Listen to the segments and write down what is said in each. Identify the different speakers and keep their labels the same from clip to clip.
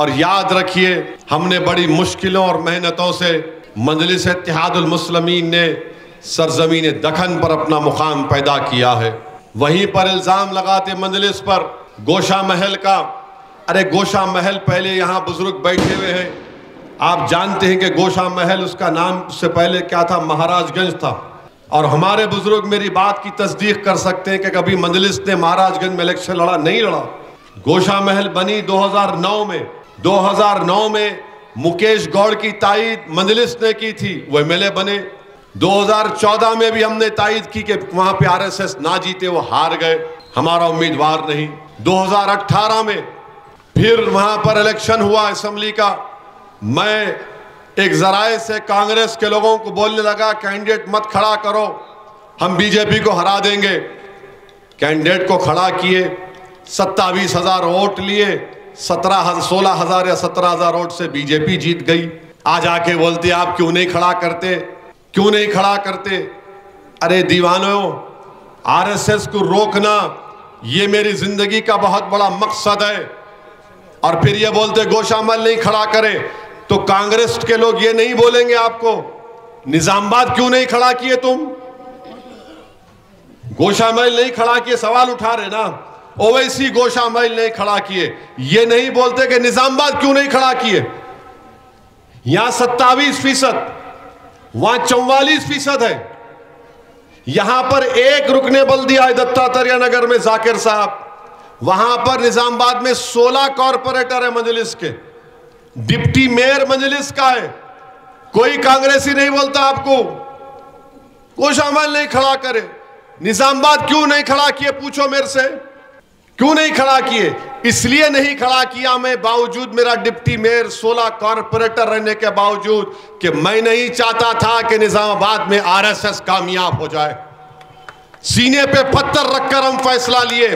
Speaker 1: और याद रखिए, हमने बड़ी मुश्किलों और मेहनतों से मजलिस इत्तेहादुल मुस्लिमीन ने सरजमीन दखन पर अपना मुकाम पैदा किया है। वहीं पर इल्ज़ाम लगाते मजलिस पर गोशा महल का। अरे गोशा महल पहले यहाँ बुजुर्ग बैठे हुए हैं, आप जानते हैं कि गोशा महल उसका नाम उससे पहले क्या था, महाराजगंज था। और हमारे बुजुर्ग मेरी बात की तस्दीक कर सकते हैं कि कभी मजलिस ने महाराजगंज में इलेक्शन लड़ा, नहीं लड़ा। गोशा महल बनी 2009 में। 2009 में मुकेश गौड़ की तायद मजलिस ने की थी, वो एमएलए बने। 2014 में भी हमने तायद की कि वहां पे आरएसएस ना जीते, वो हार गए, हमारा उम्मीदवार नहीं। 2018 में फिर वहां पर इलेक्शन हुआ असेंबली का। मैं एक जराए से कांग्रेस के लोगों को बोलने लगा, कैंडिडेट मत खड़ा करो, हम बीजेपी को हरा देंगे। कैंडिडेट को खड़ा किए, 27,000 वोट लिए, 16,000 या 17,000 वोट से बीजेपी जीत गई। आज आके बोलते आप क्यों नहीं खड़ा करते, क्यों नहीं खड़ा करते। अरे दीवानों, आरएसएस को रोकना ये मेरी जिंदगी का बहुत बड़ा मकसद है। और फिर ये बोलते गोशा महल नहीं खड़ा करे, तो कांग्रेस के लोग ये नहीं बोलेंगे आपको, निजामाबाद क्यों नहीं खड़ा किए तुम, गोशा महल नहीं खड़ा किए, सवाल उठा रहे ना। ओवैसी गोशा महल नहीं खड़ा किए, ये नहीं बोलते कि निजामाबाद क्यों नहीं खड़ा किए। यहां 27%, वहां 44% है। यहां पर एक रुकने बल्दिया है दत्तात्रेय नगर में, जाकिर साहब। वहां पर निजामाबाद में 16 कॉरपोरेटर है मजलिस के, डिप्टी मेयर मजलिस का है। कोई कांग्रेसी नहीं बोलता आपको गोशा महल नहीं खड़ा करे। निजामाबाद क्यों नहीं खड़ा किए, पूछो मेरे से, क्यों नहीं खड़ा किए। इसलिए नहीं खड़ा किया मैं, बावजूद मेरा डिप्टी मेयर 16 कॉरपोरेटर रहने के बावजूद, कि मैं नहीं चाहता था कि निजामाबाद में आरएसएस कामयाब हो जाए। सीने पे पत्थर रखकर हम फैसला लिए।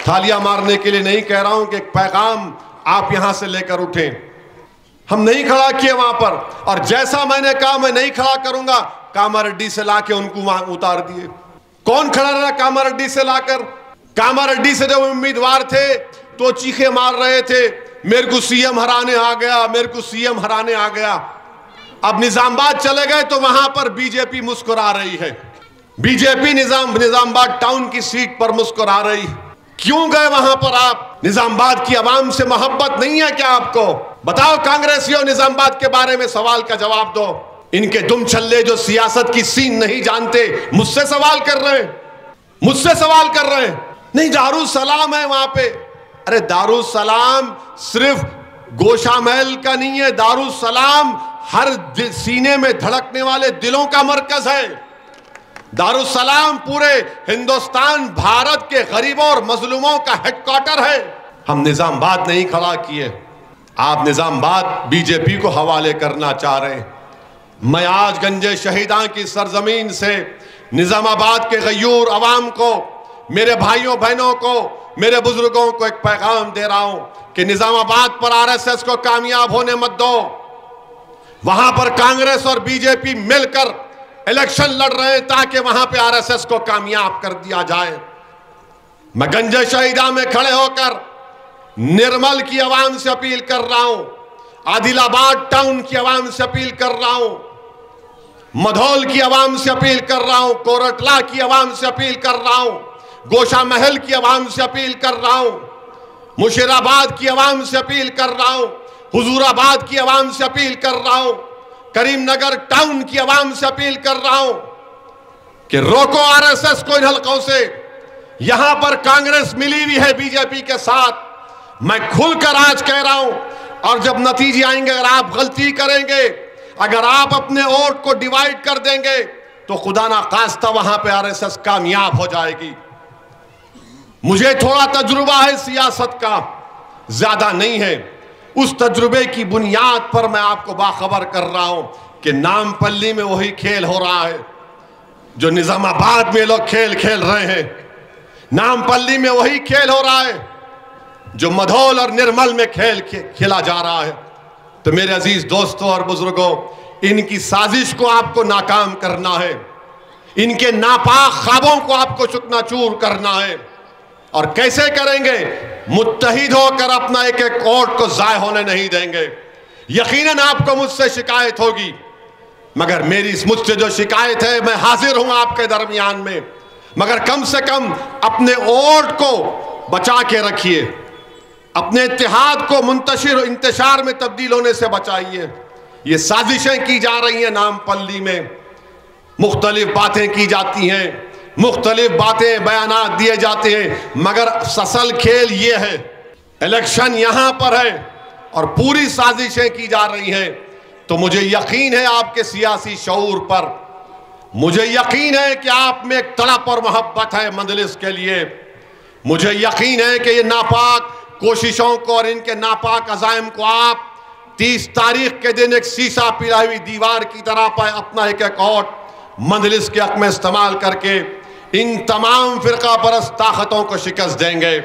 Speaker 1: थालियां मारने के लिए नहीं कह रहा हूं कि एक पैगाम आप यहां से लेकर उठें। हम नहीं खड़ा किए वहां पर, और जैसा मैंने कहा मैं नहीं खड़ा करूंगा, कामारेड्डी से लाके उनको वहां उतार दिए। कौन खड़ा रहा कामारेड्डी से लाकर? कामारेड्डी से जब उम्मीदवार थे तो चीखे मार रहे थे, मेरे को सीएम हराने आ गया, मेरे को सीएम हराने आ गया। अब निजामाबाद चले गए तो वहां पर बीजेपी मुस्कुरा रही है। बीजेपी निजामाबाद टाउन की सीट पर मुस्कुरा रही। क्यों गए वहां पर आप? निजामाबाद की आवाम से मोहब्बत नहीं है क्या आपको? बताओ कांग्रेसियों, निजामाबाद के बारे में सवाल का जवाब दो। इनके दुम छल्ले जो सियासत की सीन नहीं जानते, मुझसे सवाल कर रहे हैं, मुझसे सवाल कर रहे हैं। नहीं, दारुसलाम है वहां पे। अरे दारुसलाम सिर्फ गोशा महल का नहीं है, दारुसलाम हर सीने में धड़कने वाले दिलों का मरकज है। दारुसलाम पूरे हिंदुस्तान भारत के गरीबों और मजलूमों का हेडक्वार्टर है। हम निजामाबाद नहीं खड़ा किए, आप निजामाबाद बीजेपी को हवाले करना चाह रहे हैं। मैं आज गंजे शहीदां की सरजमीन से निजामाबाद के गयूर अवाम को, मेरे भाइयों बहनों को, मेरे बुजुर्गों को एक पैगाम दे रहा हूं कि निजामाबाद पर आरएसएस को कामयाब होने मत दो। वहां पर कांग्रेस और बीजेपी मिलकर इलेक्शन लड़ रहे हैं ताकि वहां पे आरएसएस को कामयाब कर दिया जाए। मैं गंजे शहीदा में खड़े होकर निर्मल की आवाम से अपील कर रहा हूं, आदिलाबाद टाउन की आवाम से अपील कर रहा हूं, मधौल की आवाम से अपील कर रहा हूं, कोरटला की आवाम से अपील कर रहा हूं, गोशा महल की आवाम से अपील कर रहा हूं, मुशीराबाद की आवाम से अपील कर रहा हूं, हुजूराबाद की आवाम से अपील कर रहा हूं, करीमनगर टाउन की आवाम से अपील कर रहा हूं कि रोको आरएसएस को इन हलकों से। यहां पर कांग्रेस मिली हुई है बीजेपी के साथ। मैं खुलकर आज कह रहा हूं, और जब नतीजे आएंगे, अगर आप गलती करेंगे, अगर आप अपने वोट को डिवाइड कर देंगे, तो खुदा ना खास्ता वहां पे आरएसएस कामयाब हो जाएगी। मुझे थोड़ा तजुर्बा है सियासत का, ज्यादा नहीं है। उस तजुर्बे की बुनियाद पर मैं आपको बाखबर कर रहा हूं कि नामपल्ली में वही खेल हो रहा है जो निजामाबाद में लोग खेल खेल रहे हैं। नामपल्ली में वही खेल हो रहा है जो मधौल और निर्मल में खेला जा रहा है। तो मेरे अजीज दोस्तों और बुजुर्गों, इनकी साजिश को आपको नाकाम करना है, इनके नापाक ख्वाबों को आपको चकनाचूर करना है। और कैसे करेंगे? मुत्तहिद होकर अपना एक एक वोट को जाय होने नहीं देंगे। यकीनन आपको मुझसे शिकायत होगी, मगर मुझसे जो शिकायत है, मैं हाजिर हूं आपके दरमियान में, मगर कम से कम अपने वोट को बचा के रखिए, अपने इत्तेहाद को इंतशार में तब्दील होने से बचाइए। ये साजिशें की जा रही हैं, नाम पल्ली में मुख्तलिफ बातें की जाती हैं, मुख्तलिफ बातें बयानात दिए जाते हैं, मगर असल खेल ये है, इलेक्शन यहां पर है और पूरी साजिशें की जा रही हैं। तो मुझे यकीन है आपके सियासी शऊर पर, मुझे यकीन है कि आप में एक तड़प और मोहब्बत है मजलिस के लिए। मुझे यकीन है कि ये नापाक कोशिशों को और इनके नापाक अज़ाइम को आप 30 तारीख के दिन एक शीशा पिलाई हुई दीवार की तरह पाए अपना एक एक वोट मजलिस के हक में इस्तेमाल करके इन तमाम फिरका परस्त ताकतों को शिकस्त देंगे।